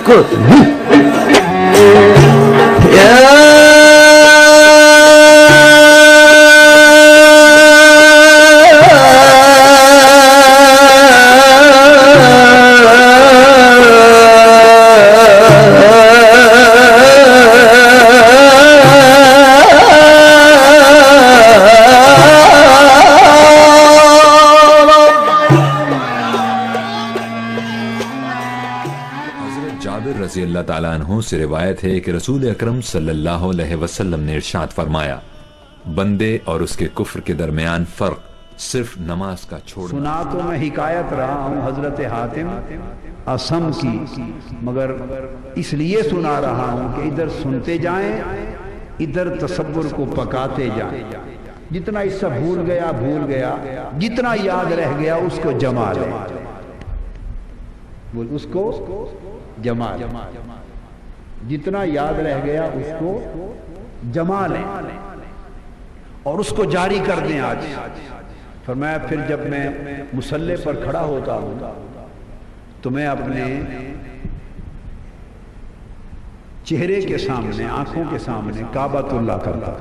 کو رضی اللہ تعالیٰ عنہ سے روایت ہے کہ رسول اکرم صلی اللہ علیہ وسلم نے ارشاد فرمایا، بندے اور اس کے کفر کے درمیان فرق صرف نماز کا چھوڑنا۔ سنا تو میں حکایت رہا ہوں حضرت حاتم اسم کی، مگر اس لیے سنا رہا ہوں کہ ادھر سنتے جائیں، ادھر تصور کو پکاتے جائیں۔ جتنا حصہ بھول گیا، جتنا یاد رہ گیا اس کو جما لیں، اس کو جما لیں، جتنا یاد رہ گیا اس کو جما لیں اور اس کو جاری کر دیں۔ آج فرمایا پھر جب میں مصلی پر کھڑا ہوتا ہوں تو میں اپنے چہرے کے سامنے، آنکھوں کے سامنے کعبۃ اللہ کرتا۔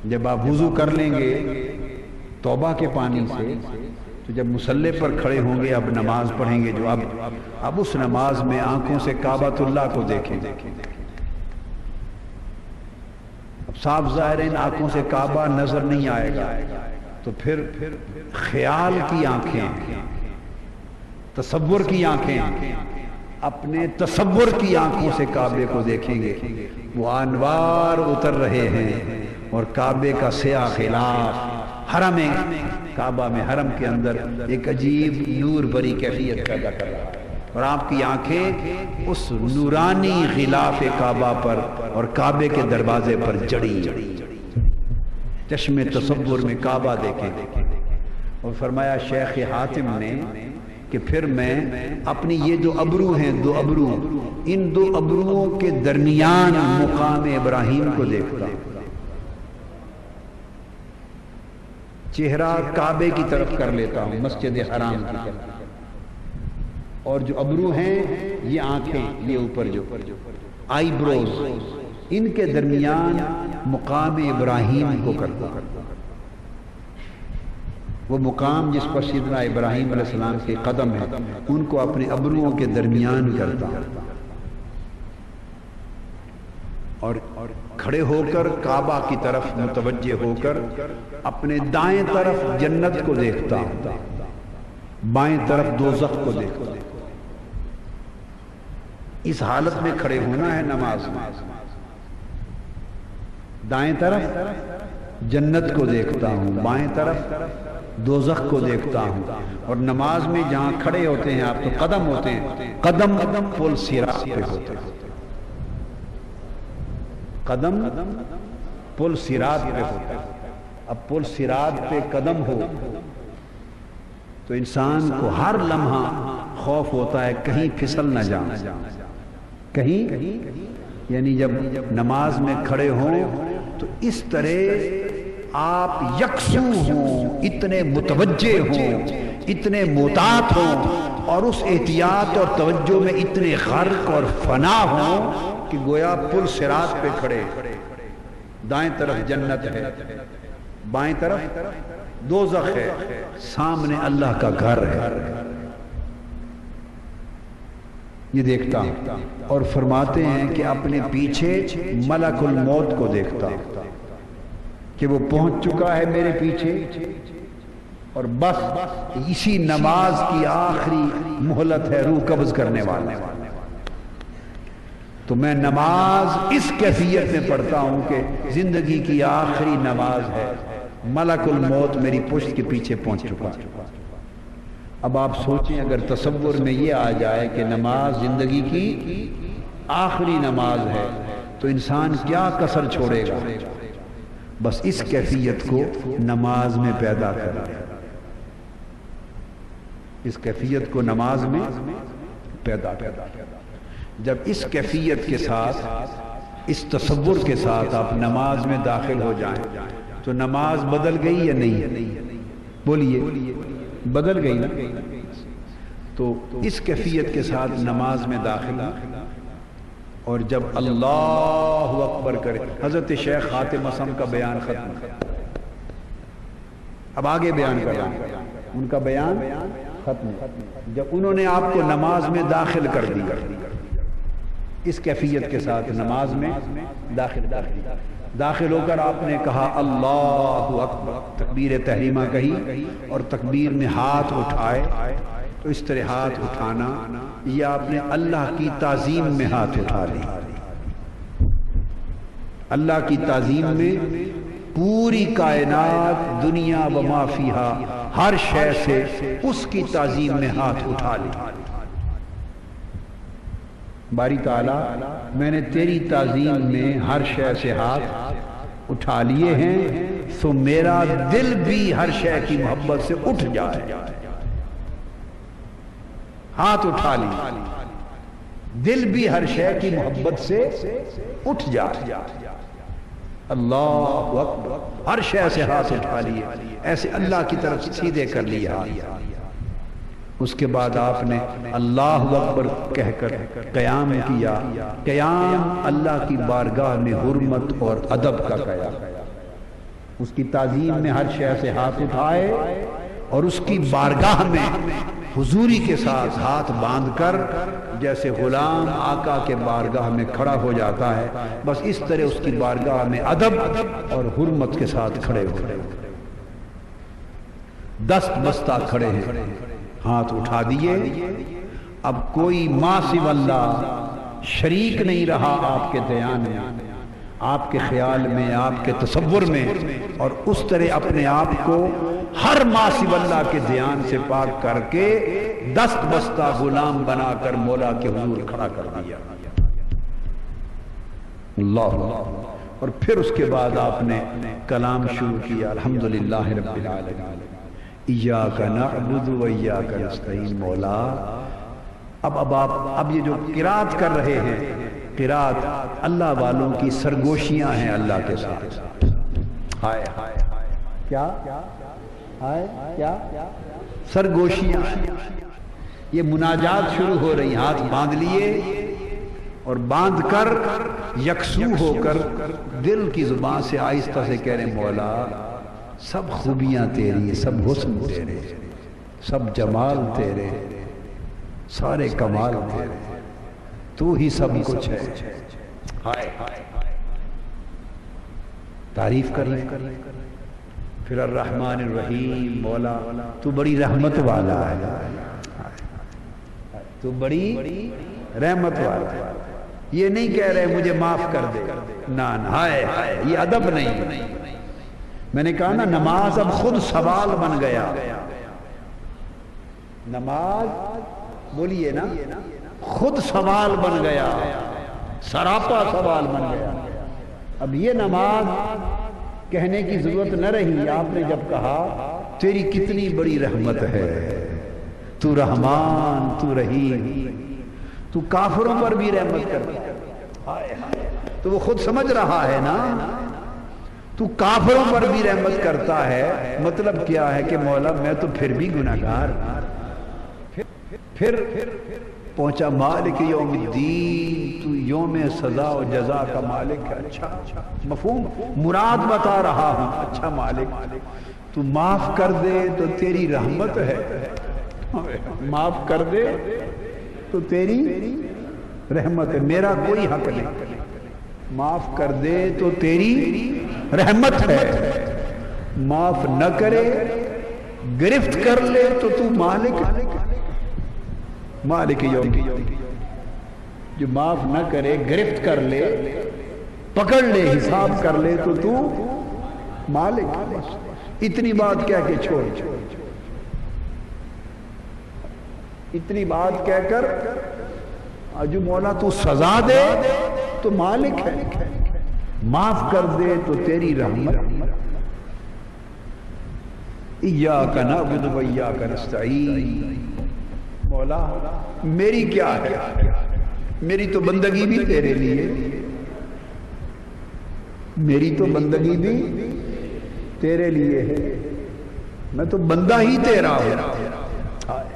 جب آپ وضو کر لیں گے توبہ کے پانی سے تو جب مصلی پر کھڑے ہوں گے، اب نماز پڑھیں گے، جو اب اس نماز میں آنکھوں سے کعبۃ اللہ کو دیکھیں گے۔ اب صاف ظاہر ان آنکھوں سے کعبہ نظر نہیں آئے گا، تو پھر خیال کی آنکھیں، تصور کی آنکھیں، اپنے تصور کی آنکھوں سے کعبے کو دیکھیں گے۔ وہ انوار اتر رہے ہیں اور کعبے کا سیاہ خلاف حرم کعبہ میں، حرم کے اندر ایک عجیب نور بری کیفیت پیدا کر رہا ہے، اور آپ کی آنکھیں اس نورانی غلاف کعبہ پر اور کعبے کے دروازے پر جڑی، چشم تصور میں کعبہ دیکھیں۔ اور فرمایا شیخ حاتم نے کہ پھر میں اپنی یہ جو ابرو ہیں، دو ابرو، ان دو ابروؤں کے درمیان مقام ابراہیم کو دیکھتا ہوں۔ چہرہ کعبے کی طرف کر لیتا ہوں، مسجد حرام کی طرف، اور جو ابرو ہیں یہ آنکھیں، یہ اوپر جو آئی بروز، ان کے درمیان مقام ابراہیم کو کرتا ہوں۔ وہ مقام جس پر سیدنا ابراہیم علیہ السلام کے قدم ہیں، ان کو اپنے ابروؤں کے درمیان کرتا ہوں، اور کھڑے ہو کر کعبہ کی طرف متوجہ ہو کر اپنے دائیں طرف جنت کو دیکھتا ہوں، بائیں طرف دوزخ کو دیکھتا ہوں۔ اس حالت میں کھڑے ہونا ہے نماز میں، دائیں طرف جنت کو دیکھتا ہوں، بائیں طرف دوزخ کو دیکھتا ہوں۔ اور نماز میں جہاں کھڑے ہوتے ہیں آپ تو قدم ہوتے ہیں، قدم پل صراط پہ ہوتے ہیں، قدم پل صراط پہ ہوتا ہے۔ اب پل صراط پہ قدم ہو تو انسان کو ہر لمحہ خوف ہوتا ہے کہیں پھسل نہ جائیں، کہیں، یعنی جب نماز میں کھڑے ہوں تو اس طرح آپ یکسو ہوں، اتنے متوجہ ہوں، اتنے محتاط ہوں، اور اس احتیاط اور توجہ میں اتنے غرق اور فنا ہوں کہ گویا پل صراط پہ کھڑے، دائیں طرف جنت ہے، بائیں طرف دوزخ ہے، سامنے اللہ کا گھر ہے۔ یہ دیکھتا ہوں، اور فرماتے ہیں کہ اپنے پیچھے ملک الموت کو دیکھتا ہوں کہ وہ پہنچ چکا ہے میرے پیچھے، اور بس اسی نماز کی آخری مہلت ہے روح قبض کرنے والا۔ تو میں نماز اس کیفیت میں پڑھتا ہوں کہ زندگی کی آخری نماز ہے، ملک الموت میری پشت کے پیچھے پہنچ چکا۔ اب آپ سوچیں اگر تصور میں یہ آ جائے کہ نماز زندگی کی آخری نماز ہے تو انسان کیا کسر چھوڑے گا؟ بس اس کیفیت کو نماز میں پیدا کرنا، اس کیفیت کو نماز میں پیدا کرنا۔ جب اس کیفیت کے ساتھ، اس تصور کے ساتھ آپ نماز میں داخل ہو جائیں تو نماز بدل گئی یا نہیں؟ بولیے، بدل گئی نا؟ تو اس کیفیت کے ساتھ نماز میں داخل ہوئی اور جب اللہ اکبر کرے، حضرت شیخ خاتم اسم کا بیان ختم، اب آگے بیان کر رہا ہوں، ان کا بیان ختم، جب انہوں نے آپ کو نماز میں داخل کر دیا، اس کیفیت کے ساتھ نماز میں داخل کر دیا، داخل ہو کر آپ نے کہا اللہ اکبر، تکبیر تحریمہ کہی اور تکبیر میں ہاتھ اٹھائے، تو اس طرح ہاتھ اٹھانا یا آپ نے اللہ کی تعظیم میں ہاتھ اٹھا لی، اللہ کی تعظیم میں پوری کائنات دنیا و ما فیہا ہر شے سے اس کی تعظیم میں ہاتھ اٹھا لی، باری تعالیٰ میں نے تیری تعظیم میں ہر شے سے ہاتھ اٹھا لیے ہیں، تو میرا دل بھی ہر شے کی محبت سے اٹھ جائے، ہاتھ اٹھا لی، دل بھی ہر شے کی محبت سے اٹھ جائے، اللہ اکبر، ہر شے سے ہاتھ اٹھا لیے، ایسے اللہ کی طرف سیدھے کر لیے ہاتھ، اس کے بعد آپ نے اللہ اکبر کہہ کر قیام کیا، قیام اللہ کی بارگاہ میں حرمت اور ادب کا قیام، اس کی تعظیم میں ہر شے سے ہاتھ اٹھائے اور اس کی بارگاہ میں حضوری کے ساتھ ہاتھ باندھ کر جیسے غلام آقا کے بارگاہ میں کھڑا ہو جاتا ہے، بس اس طرح اس کی بارگاہ میں ادب اور حرمت کے ساتھ کھڑے ہو گئے، دست بستہ کھڑے ہیں، ہاتھ اٹھا دیے، اب کوئی ما سوی اللہ شریک نہیں رہا آپ کے دھیان میں، آپ کے خیال میں، آپ کے تصور میں، اور اس طرح اپنے آپ کو ہر ما سوی اللہ کے دھیان سے پاک کر کے دست بستہ غلام بنا کر مولا کے حضور کھڑا کر دیا، اللہ، اور پھر اس کے بعد آپ نے کلام شروع کیا، الحمدللہ رب العالمین، ایاک نعبد و ایاک نستعین، مولا اب یہ جو قرات کر رہے ہیں، قرات اللہ والوں کی سرگوشیاں ہیں اللہ کے ساتھ، ہائے کیا سرگوشیاں، یہ مناجات شروع ہو رہی، ہاتھ باندھ لیے اور باندھ کر یکسو ہو کر دل کی زبان سے آہستہ سے کہہ رہے مولا سب خوبیاں تیری، سب حسن تیرے، سب جمال تیرے، سارے کمال تیرے، تو ہی سب کچھ ہے، تعریف کر رہے، پھر الرحمن الرحیم، مولا تو بڑی رحمت والا ہے، تو بڑی رحمت والا ہے، یہ نہیں کہہ رہے مجھے معاف کر دے، نا ہائے یہ ادب نہیں، میں نے کہا نا نماز اب خود سوال بن گیا، نماز بولیے نا خود سوال بن گیا، سراپا سوال بن گیا، اب یہ نماز کہنے کی ضرورت نہ رہی، آپ نے جب کہا تیری کتنی بڑی رحمت ہے، تو رحمان، تو رحیم، تو کافروں پر بھی رحمت کرتا ہے، تو وہ خود سمجھ رہا ہے نا، تو کافروں پر بھی رحمت کرتا ہے، مطلب کیا ہے کہ مولا میں تو پھر بھی گناہگار، پھر پہنچا مالک یوم الدین، تو یوم سزا و جزا کا مالک ہے، اچھا مفہوم، مراد بتا رہا ہوں، اچھا مالک تو معاف کر دے تو تیری رحمت ہے، معاف کر دے تو تیری رحمت ہے، میرا کوئی حق نہیں، معاف کر دے تو تیری رحمت ہے، معاف نہ کرے گرفت کر لے تو مالک، مالک یوم، جو معاف نہ کرے گرفت کر لے، پکڑ لے، حساب کر لے تو مالک، اتنی بات کہہ کے چھوڑ، اتنی بات کہہ کر جو مولا تو سزا دے تو مالک ہے، معاف کر دے تو تیری رحمت، ایاک نعبد و ایاک نستعین، مولا میری کیا ہے، میری تو بندگی بھی تیرے لیے، میری تو بندگی بھی تیرے لیے ہے، میں تو بندہ ہی تیرا ہوں،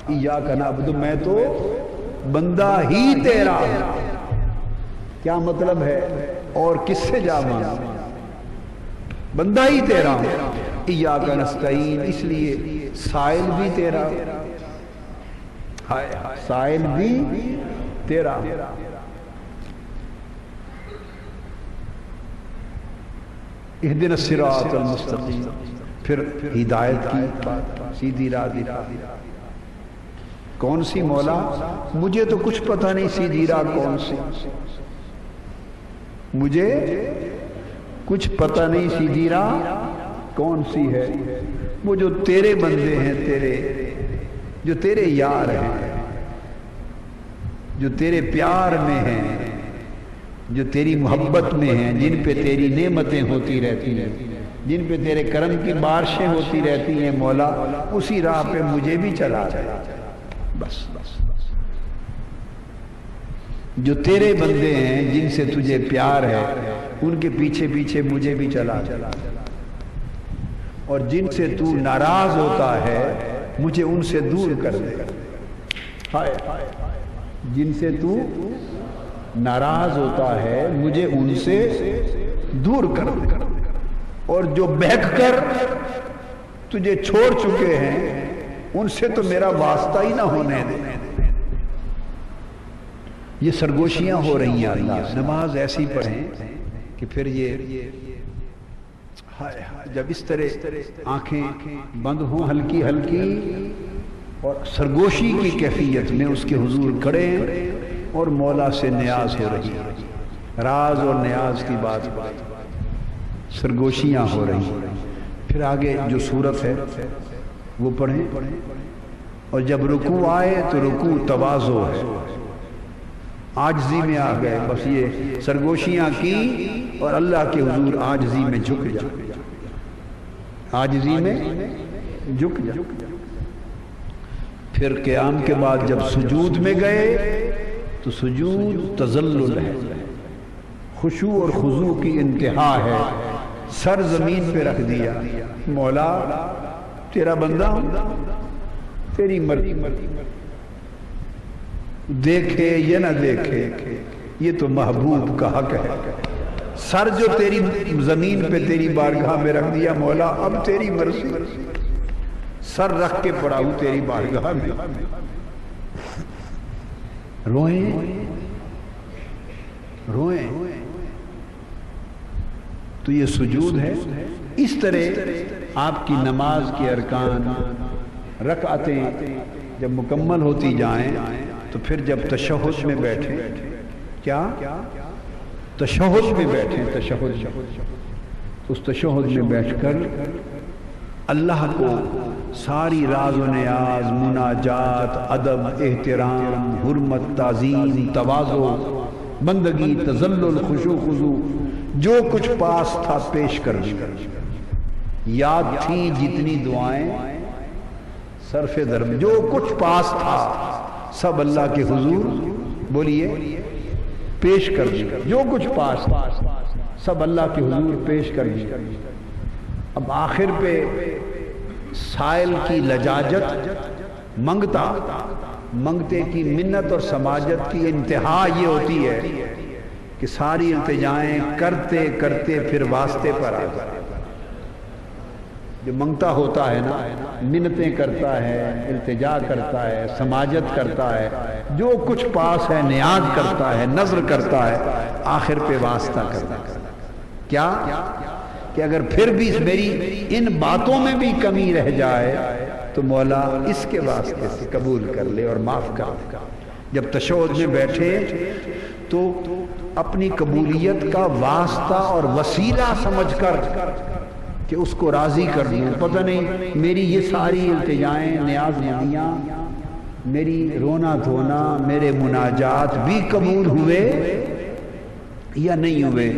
ایاک نعبد، میں تو بندہ ہی تیرا ہوں۔ کیا مطلب ہے؟ اور کس سے جا مانگا؟ بندہ ہی تیرا ہوں۔ ایاک نستعین، اس لیے سائل بھی تیرا، سائل بھی تیرا۔ اہدنا الصراط المستقیم، پھر ہدایت کی سیدھی راہ دکھا۔ کون سی مولا؟ مجھے تو کچھ پتہ نہیں سیدھی راہ کون سی، مجھے کچھ پتہ نہیں سیدھی راہ کون سی ہے۔ وہ جو تیرے بندے ہیں، تیرے جو تیرے یار ہیں، جو تیرے پیار میں ہیں، جو تیری محبت میں ہیں، جن پہ تیری نعمتیں ہوتی رہتی ہیں، جن پہ تیرے کرم کی بارشیں ہوتی رہتی ہیں مولا، اسی راہ پہ مجھے بھی چلا جائے بس۔ جو تیرے بندے ہیں، جن سے تجھے پیار ہے، ان کے پیچھے پیچھے مجھے بھی چلا جائے، اور جن سے تو ناراض ہوتا ہے مجھے ان سے دور کر دے۔ جن سے تو ناراض ہوتا ہے مجھے ان سے دور کر دے، اور جو بہک کر تجھے چھوڑ چکے ہیں ان سے تو میرا واسطہ ہی نہ ہونے دے۔ یہ سرگوشیاں ہو رہی ہیں اللہ، نماز ایسی پڑھیں کہ پھر یہ جب اس طرح آنکھیں بند ہوں ہلکی ہلکی، اور سرگوشی کی کیفیت میں اس کے حضور کھڑے ہیں اور مولا سے نیاز ہو رہی ہے، راز اور نیاز کی بات، سرگوشیاں ہو رہی ہیں۔ پھر آگے جو صورت ہے وہ پڑھیں، اور جب رکوع آئے تو رکوع تواضع ہے، عاجزی میں آ گئے، بس یہ سرگوشیاں کی اور اللہ کے حضور عاجزی میں جھک جا، عاجزی میں جھک جا۔ پھر قیام کے بعد جب سجود میں گئے تو سجود تذلل ہے، خشوع اور خضوع کی انتہا ہے، سر زمین پہ رکھ دیا، مولا تیرا بندہ ہوں، تیری مرضی، دیکھے یا نہ دیکھے یہ تو محبوب کا حق ہے۔ سر جو تیری زمین پہ تیری بارگاہ میں رکھ دیا مولا، اب تیری مرضی، سر رکھ کے پڑا ہوں تیری بارگاہ میں۔ روئیں روئیں تو یہ سجود ہے۔ اس طرح آپ کی نماز کے ارکان، رکعتیں جب مکمل ہوتی جائیں تو پھر جب تشہد میں بیٹھیں، کیا تشہد میں بیٹھیں، تشہد، اس تشہد میں بیٹھ کر اللہ کو ساری راز و نیاز، مناجات، ادب، احترام، حرمت، تعظیم، تواضع، بندگی، تذلل، خشوع خضوع، جو کچھ پاس تھا پیش کر دیا۔ یاد تھیں جتنی دعائیں صرف درم، جو کچھ پاس تھا سب اللہ کے حضور بولیے پیش کر دیا، جو کچھ پاس سب اللہ کے حضور پیش کر دیا۔ اب آخر پہ سائل کی لجاجت، منگتے کی منت اور سماجت کی انتہا یہ ہوتی ہے کہ ساری التجائیں کرتے کرتے پھر واسطے پر آ جائے۔ جو منگتا ہوتا ہے نا، منتیں کرتا ہے، التجا کرتا ہے، سماجت کرتا ہے، جو کچھ پاس ہے نیاز کرتا ہے، نظر کرتا ہے، آخر پہ واسطہ کرتا ہے۔ کیا کہ اگر پھر بھی میری ان باتوں میں بھی کمی رہ جائے تو مولا اس کے واسطے سے قبول کر لے اور معاف کر دے۔ جب تشہد میں بیٹھے تو اپنی قبولیت کا واسطہ اور وسیلہ سمجھ کر کہ اس کو راضی کر دوں، پتہ نہیں میری یہ ساری التجائیں، نیاز مندیاں، میری رونا دھونا، میرے مناجات بھی قبول ہوئے یا نہیں ہوئے،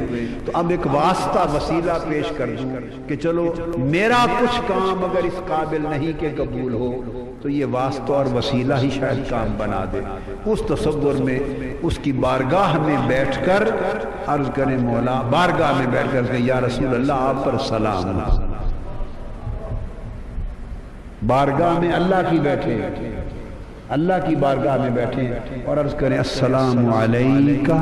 تو اب ایک واسطہ وسیلہ پیش کر دوں کہ چلو میرا کچھ کام اگر اس قابل نہیں کہ قبول ہو تو یہ واسطہ اور وسیلہ ہی شاید کام بنا دے۔ اس تصور میں اس کی بارگاہ میں بیٹھ کر عرض کریں، مولا بارگاہ میں بیٹھ کر کہ یا رسول اللہ آپ پر سلام، بارگاہ میں اللہ کی بیٹھے اللہ کی بارگاہ میں بیٹھیں اور عرض کریں السلام علیکہ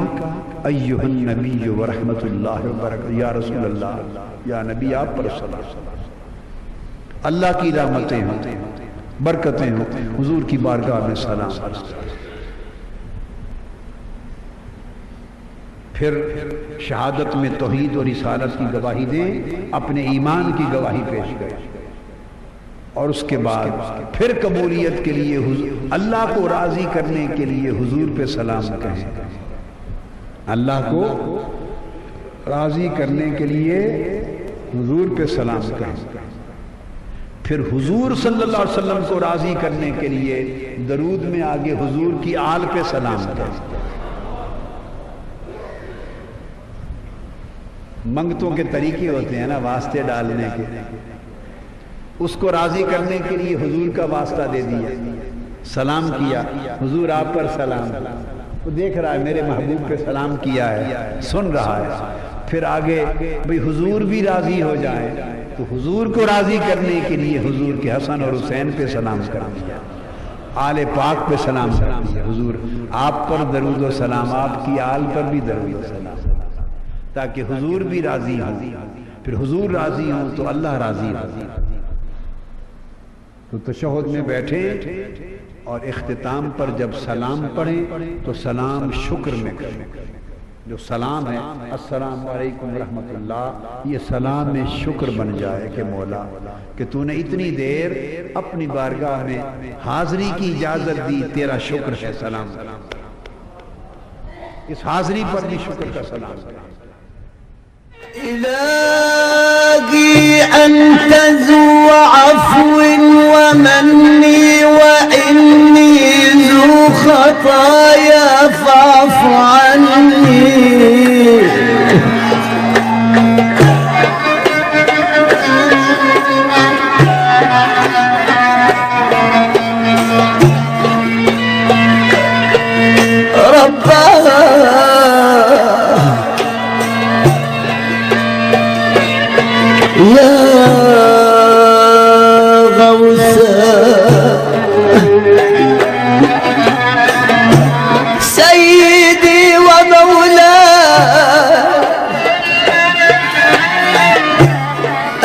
ایھا النبی ورحمۃ اللہ وبرکاتہ، یا رسول اللہ، یا نبی آپ پر السلام، اللہ کی رحمتیں ہوں، برکتیں ہوں، حضور کی بارگاہ میں سلام۔ پھر شہادت میں توحید اور رسالت کی گواہی دیں، اپنے ایمان کی گواہی پیش کریں، اور اس کے بعد پھر قبولیت کے لیے اللہ کو راضی کرنے کے لیے حضور پہ سلام کہیں، اللہ کو راضی کرنے کے لیے حضور پہ سلام کہیں، پھر حضور صلی اللہ علیہ وسلم کو راضی کرنے کے لیے درود میں آگے حضور کی آل پہ سلام کہیں۔ منگتوں کے طریقے ہوتے ہیں نا واسطے ڈالنے کے، اس کو راضی کرنے کے لیے حضور کا واسطہ دے دیا، سلام کیا، حضور آپ پر سلام، وہ دیکھ رہا ہے میرے محبوب پہ سلام کیا ہے، سن رہا ہے، پھر آگے بھئی حضور بھی راضی ہو جائے تو حضور کو راضی کرنے کے لیے حضور کے حسن اور حسین پہ سلام کر دیا، آل پاک پہ سلام کر دیا، حضور آپ پر درود و سلام، آپ کی آل پر بھی درود و سلام، تاکہ حضور بھی راضی ہوں، پھر حضور راضی ہوں تو اللہ راضی ہوں۔ تو تشہد میں بیٹھے اور اختتام پر جب سلام پڑھیں تو سلام شکر میں کریں، جو سلام ہے السلام علیکم ورحمۃ اللہ، یہ سلام میں شکر بن جائے کہ مولا کہ تو نے اتنی دیر اپنی بارگاہ میں حاضری کی اجازت دی، تیرا شکر ہے، سلام، اس حاضری پر بھی شکر کا سلام کریں۔ إلهي أنت ذو عفو ومن وإني ذو خطايا فاعف عني يا غوثا سيدي ومولاي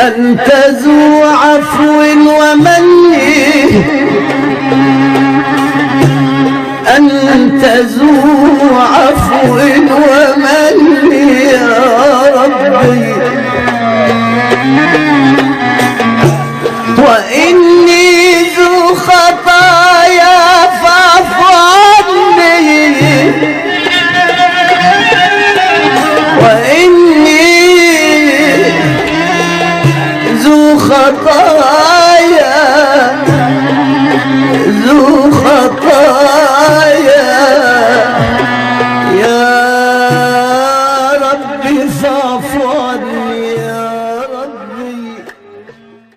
أنت ذو عفو ومن أنت ذو عفو ومن يا ربي وإني ذو خطايا فاعف عني وإني ذو خطايا ذو خطايا يا